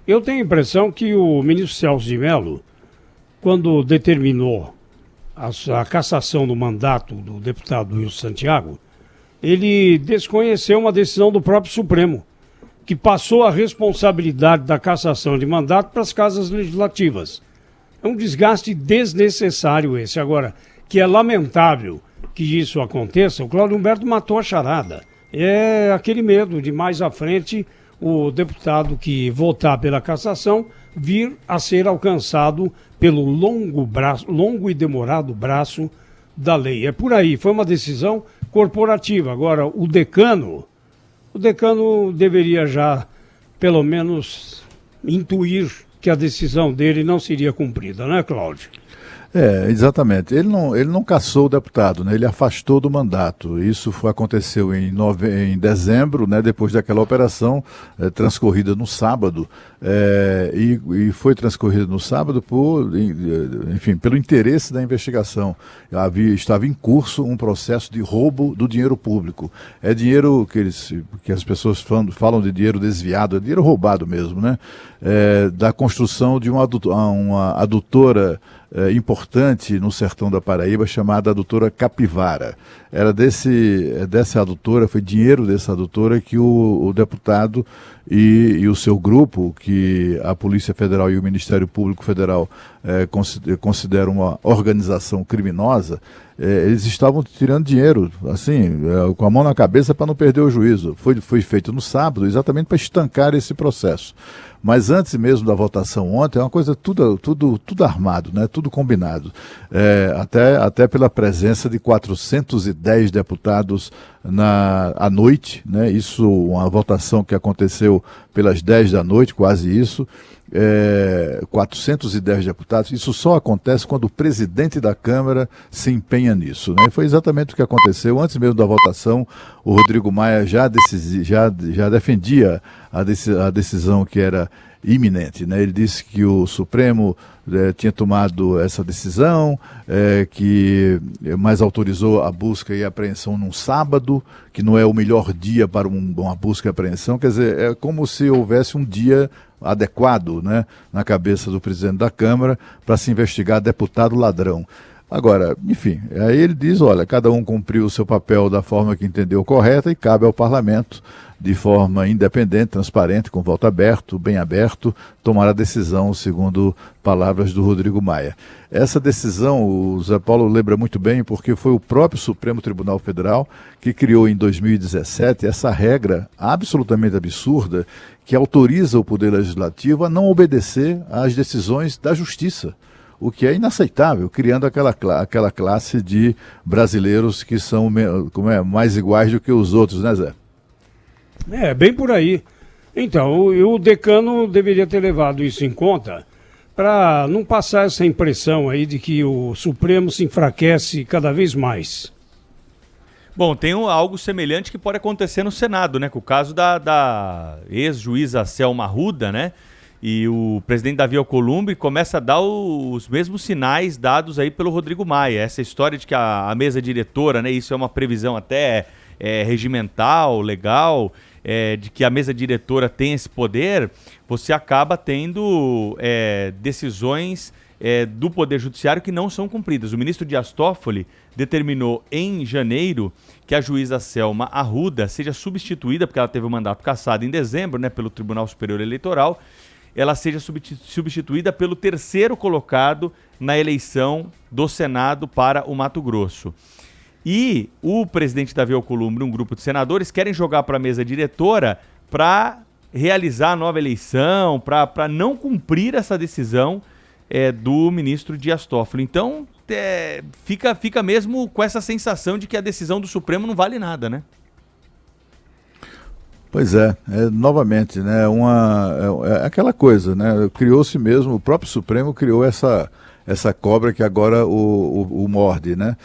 Eu tenho a impressão que o ministro Celso de Mello, quando determinou a cassação do mandato do deputado Wilson Santiago, ele desconheceu uma decisão do próprio Supremo, que passou a responsabilidade da cassação de mandato para as casas legislativas. É um desgaste desnecessário esse. Agora, que é lamentável que isso aconteça, o Cláudio Humberto matou a charada. É aquele medo de mais à frente o deputado que votar pela cassação vir a ser alcançado pelo longo e demorado braço da lei. É por aí, foi uma decisão corporativa. Agora, o decano deveria já, pelo menos, intuir que a decisão dele não seria cumprida, né, Cláudio? Exatamente. Ele não cassou o deputado, né? Ele afastou do mandato. Isso aconteceu em dezembro, né? Depois daquela operação transcorrida no sábado. E foi transcorrida no sábado pelo interesse da investigação. Estava em curso um processo de roubo do dinheiro público. É dinheiro que as pessoas falam de dinheiro desviado, é dinheiro roubado mesmo, né? Da construção de uma adutora importante no sertão da Paraíba, chamada adutora Capivara. Era dessa adutora, foi dinheiro dessa adutora que o deputado e o seu grupo, que a Polícia Federal e o Ministério Público Federal consideram uma organização criminosa, eles estavam tirando dinheiro, assim, com a mão na cabeça para não perder o juízo. Foi feito no sábado, exatamente para estancar esse processo. Mas antes mesmo da votação ontem, é uma coisa tudo armado, né? Tudo combinado. Até pela presença de 410 deputados à noite, né? Isso, uma votação que aconteceu pelas 10 da noite, quase isso. 410 deputados, isso só acontece quando o presidente da Câmara se empenha nisso, né? Foi exatamente o que aconteceu. Antes mesmo da votação, o Rodrigo Maia já defendia a decisão que era iminente, né? Ele disse que o Supremo tinha tomado essa decisão, mas autorizou a busca e a apreensão num sábado, que não é o melhor dia para uma busca e apreensão. Quer dizer, é como se houvesse um dia adequado, né, na cabeça do presidente da Câmara para se investigar deputado ladrão. Agora, enfim, aí ele diz, olha, cada um cumpriu o seu papel da forma que entendeu correta e cabe ao parlamento, de forma independente, transparente, com voto aberto, bem aberto, tomar a decisão, segundo palavras do Rodrigo Maia. Essa decisão, o Zé Paulo lembra muito bem, porque foi o próprio Supremo Tribunal Federal que criou em 2017 essa regra absolutamente absurda que autoriza o Poder Legislativo a não obedecer às decisões da Justiça, o que é inaceitável, criando aquela classe de brasileiros que são mais iguais do que os outros, né, Zé? Bem por aí. Então, o decano deveria ter levado isso em conta para não passar essa impressão aí de que o Supremo se enfraquece cada vez mais. Bom, tem algo semelhante que pode acontecer no Senado, né? Com o caso da ex-juíza Selma Arruda, né? E o presidente Davi Alcolumbre começa a dar os mesmos sinais dados aí pelo Rodrigo Maia. Essa história de que a mesa diretora, né? Isso é uma previsão até regimental, legal, de que a mesa diretora tem esse poder, você acaba tendo decisões do Poder Judiciário que não são cumpridas. O ministro Dias Toffoli determinou em janeiro que a juíza Selma Arruda seja substituída, porque ela teve o mandato cassado em dezembro, né, pelo Tribunal Superior Eleitoral, ela seja substituída pelo terceiro colocado na eleição do Senado para o Mato Grosso. E o presidente Davi Alcolumbre, um grupo de senadores, querem jogar para a mesa diretora para realizar a nova eleição, para não cumprir essa decisão do ministro Dias Toffoli. Então, fica mesmo com essa sensação de que a decisão do Supremo não vale nada, né? Pois novamente, né, aquela coisa, né, criou-se mesmo, o próprio Supremo criou essa cobra que agora o morde, né,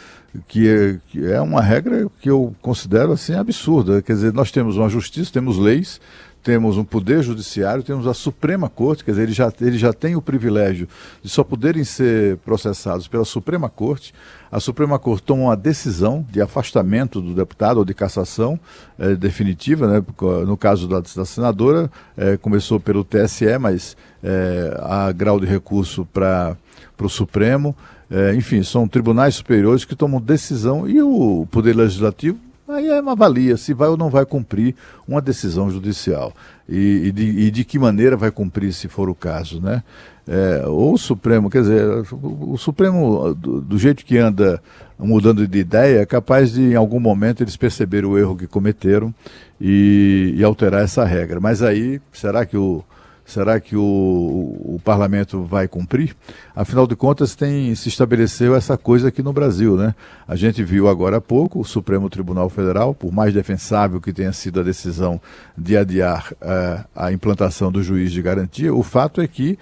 que é uma regra que eu considero assim absurda. Quer dizer, nós temos uma justiça, temos leis, temos um poder judiciário, temos a Suprema Corte, quer dizer, ele já tem o privilégio de só poderem ser processados pela Suprema Corte. A Suprema Corte toma uma decisão de afastamento do deputado ou de cassação definitiva, né? No caso da senadora, começou pelo TSE, mas há grau de recurso para o Supremo. Enfim, são tribunais superiores que tomam decisão e o Poder Legislativo aí avalia se vai ou não vai cumprir uma decisão judicial e de que maneira vai cumprir, se for o caso, né? Ou o Supremo, quer dizer, o Supremo, do jeito que anda mudando de ideia, é capaz de, em algum momento, eles perceberem o erro que cometeram e alterar essa regra. Mas aí, será que o parlamento vai cumprir? Afinal de contas, se estabeleceu essa coisa aqui no Brasil, né? A gente viu agora há pouco o Supremo Tribunal Federal, por mais defensável que tenha sido a decisão de adiar a implantação do juiz de garantia, o fato é que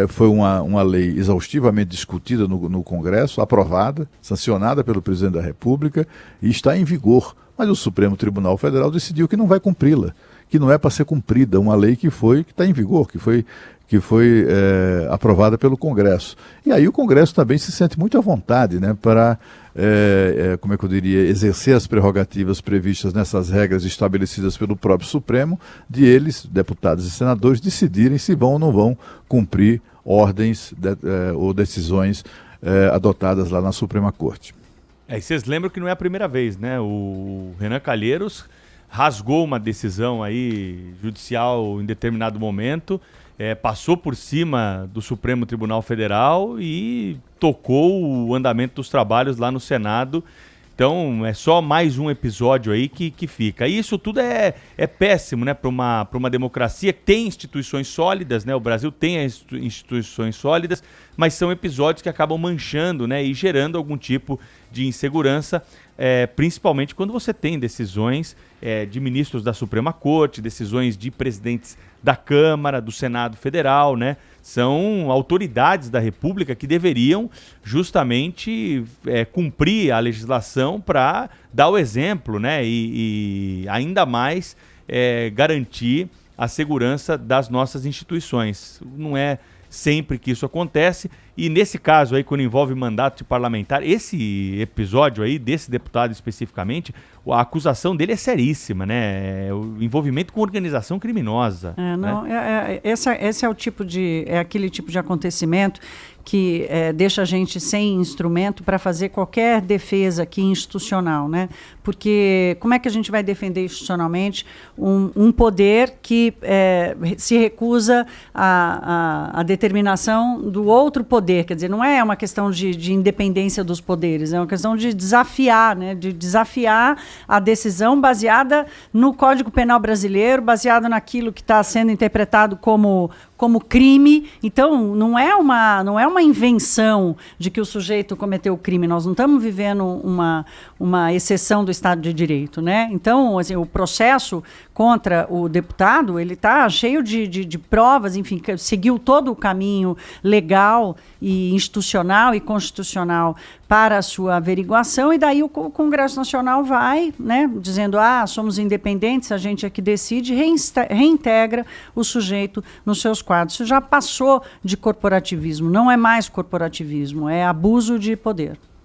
foi uma lei exaustivamente discutida no Congresso, aprovada, sancionada pelo Presidente da República e está em vigor. Mas o Supremo Tribunal Federal decidiu que não vai cumpri-la, que não é para ser cumprida, uma lei que está em vigor, que foi aprovada pelo Congresso. E aí o Congresso também se sente muito à vontade, né, para, como é que eu diria, exercer as prerrogativas previstas nessas regras estabelecidas pelo próprio Supremo, de eles, deputados e senadores, decidirem se vão ou não vão cumprir ordens ou decisões adotadas lá na Suprema Corte. E vocês lembram que não é a primeira vez, né? O Renan Calheiros rasgou uma decisão aí judicial em determinado momento, passou por cima do Supremo Tribunal Federal e tocou o andamento dos trabalhos lá no Senado. Então é só mais um episódio aí que fica. E isso tudo é péssimo, né, para uma democracia que tem instituições sólidas, né? O Brasil tem instituições sólidas, mas são episódios que acabam manchando, né, e gerando algum tipo de insegurança, principalmente quando você tem decisões de ministros da Suprema Corte, decisões de presidentes da Câmara, do Senado Federal, né? São autoridades da República que deveriam justamente cumprir a legislação para dar o exemplo, né? E ainda mais garantir a segurança das nossas instituições. Não é sempre que isso acontece, e nesse caso aí, quando envolve mandato de parlamentar, esse episódio aí, desse deputado especificamente, a acusação dele é seríssima, né? O envolvimento com organização criminosa. Esse é aquele tipo de acontecimento que deixa a gente sem instrumento para fazer qualquer defesa aqui institucional, né? Porque como é que a gente vai defender institucionalmente um poder que se recusa à determinação do outro poder? Quer dizer, não é uma questão de independência dos poderes, é uma questão de desafiar, né? De desafiar a decisão baseada no Código Penal brasileiro, baseada naquilo que está sendo interpretado como crime. Então, não é uma invenção de que o sujeito cometeu o crime. Nós não estamos vivendo uma exceção do Estado de Direito, né? Então, assim, o processo contra o deputado, ele está cheio de provas, enfim, seguiu todo o caminho legal e institucional e constitucional para a sua averiguação, e daí o Congresso Nacional vai, né, dizendo, somos independentes, a gente é que decide, reintegra o sujeito nos seus quadros. Isso já passou de corporativismo, não é mais corporativismo, é abuso de poder.